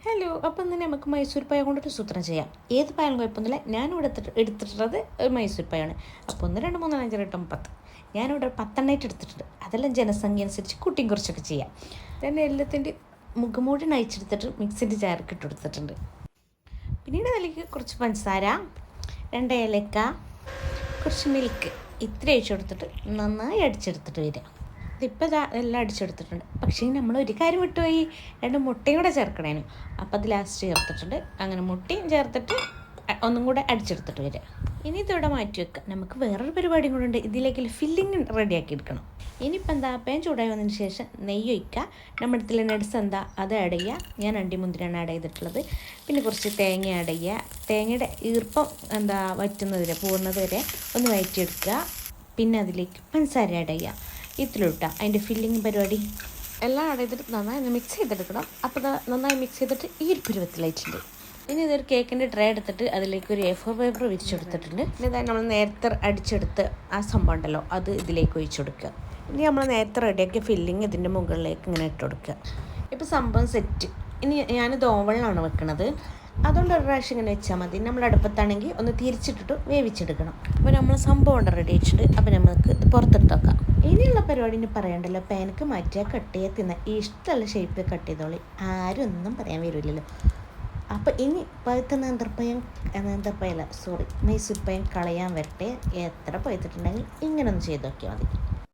Hello, അപ്പം തന്നെ നമുക്ക് മൈസൂർ പായ കൊണ്ടൊരു സൂത്രം ചെയ്യാം. ഏത് പായം കുഴപ്പമൊന്നുമില്ല. ഞാനിവിടെ എടുത്തിട്ടുള്ളത് ഒരു മൈസൂർ പായാണ്. അപ്പോൾ 1 2 3 4 5 6 8 10. ഞാനിവിടെ 10 എടുത്തിട്ടുണ്ട്. അതെല്ലാം ജനസംഖ്യ അനുസരിച്ച് കൂട്ടിയും കുറച്ചൊക്കെ ചെയ്യാം. തന്നെ എല്ലാത്തിൻ്റെ മുഖമൂടി നയിച്ചെടുത്തിട്ട് മിക്സിൻ്റെ ജാർക്ക് ഇട്ട് കൊടുത്തിട്ടുണ്ട്. പിന്നീട് അതിലേക്ക് കുറച്ച് പഞ്ചസാര, 2 ഏലക്ക, കുറച്ച് മിൽക്ക് ഇത്ര ഒഴിച്ച് കൊടുത്തിട്ട് നന്നായി അടിച്ചെടുത്തിട്ട് വരിക. ഇതിപ്പോൾ എല്ലാം അടിച്ചെടുത്തിട്ടുണ്ട്. പക്ഷേ നമ്മൾ ഒരു കാര്യം വിട്ടുപോയി, 2 മുട്ടയും കൂടെ ചേർക്കണേനു. അപ്പോൾ അത് ലാസ്റ്റ് ചേർത്തിട്ടുണ്ട്. അങ്ങനെ മുട്ടയും ചേർത്തിട്ട് ഒന്നും കൂടെ അടിച്ചെടുത്തിട്ട് വരിക. ഇനി ഇതിവിടെ മാറ്റി വെക്കുക. നമുക്ക് വേറൊരു പരിപാടിയും കൂടെ ഉണ്ട്. ഇതിലേക്ക് ഫില്ലിങ് റെഡിയാക്കി എടുക്കണം. ഇനിയിപ്പോൾ എന്താ, പാൻ ചൂടായി വന്നതിന് ശേഷം നെയ്യ് ഒഴിക്കുക. നമ്മുടെ ഇതിൽ നട്സ് എന്താ അത് ആഡ് ചെയ്യുക. ഞാൻ അണ്ടിമുന്തിരിയാണ് ആഡ് ചെയ്തിട്ടുള്ളത്. പിന്നെ കുറച്ച് തേങ്ങ ആഡ് ചെയ്യുക. തേങ്ങയുടെ ഈർപ്പം എന്താ വറ്റുന്നത് വരെ പോകുന്നത് വരെ ഒന്ന് വഴറ്റിയെടുക്കുക. പിന്നെ അതിലേക്ക് പഞ്ചസാര ആഡ് ചെയ്യുക. ഇതിലിട്ട അതിൻ്റെ ഫില്ലിങ് പരിപാടി എല്ലാം ആഡ് ചെയ്തിട്ട് നന്നായി മിക്സ് ചെയ്തെടുക്കണം. അപ്പോൾ നന്നായി മിക്സ് ചെയ്തിട്ട് ഈ ഒരു പരുവത്തിലായിട്ടുണ്ട്. ഇനി ഇതൊരു കേക്കിൻ്റെ ട്രേ എടുത്തിട്ട് അതിലേക്ക് ഒരു A4 പേപ്പർ വിരിച്ചെടുത്തിട്ടുണ്ട്. ഇനി ഇതായി നമ്മൾ നേരത്തെ അടിച്ചെടുത്ത് ആ സംഭവം ഉണ്ടല്ലോ അത് ഇതിലേക്ക് ഒഴിച്ചു കൊടുക്കുക. ഇനി നമ്മൾ നേരത്തെ റെഡിയാക്കിയ ഫില്ലിങ് ഇതിൻ്റെ മുകളിലേക്ക് ഇങ്ങനെ ഇട്ട് കൊടുക്കുക. ഇപ്പോൾ സംഭവം സെറ്റ്. ഇനി ഞാനിത് ഓവനിലാണ് വെക്കുന്നത്. അതുകൊണ്ട് ഒരു പ്രാവശ്യം ഇങ്ങനെ വെച്ചാൽ മതി. നമ്മൾ അടുപ്പത്താണെങ്കിൽ ഒന്ന് തിരിച്ചിട്ടിട്ട് വേവിച്ചെടുക്കണം. അപ്പോൾ നമ്മൾ സംഭവം ഉണ്ട് റെഡി വെച്ചിട്ട്. അപ്പോൾ നമുക്ക് ഇത് പുറത്തെടുത്ത് വെക്കാം. ഇനിയുള്ള പരിപാടിന് പറയണ്ടല്ലോ. പാനക്ക് മാറ്റിയാൽ കട്ട് ചെയ്യാൻ തിന്ന ഇഷ്ടമുള്ള ഷേപ്പിൽ കട്ട് ചെയ്തോളി. ആരും ഒന്നും പറയാൻ വരില്ലല്ലോ. അപ്പോൾ ഇനി പഴുത്ത മൈസൂർ പഴം കളയാൻ വരട്ടെ. എത്ര പഴുത്തിട്ടുണ്ടെങ്കിൽ ഇങ്ങനെ ഒന്ന് ചെയ്ത് നോക്കിയാൽ മതി.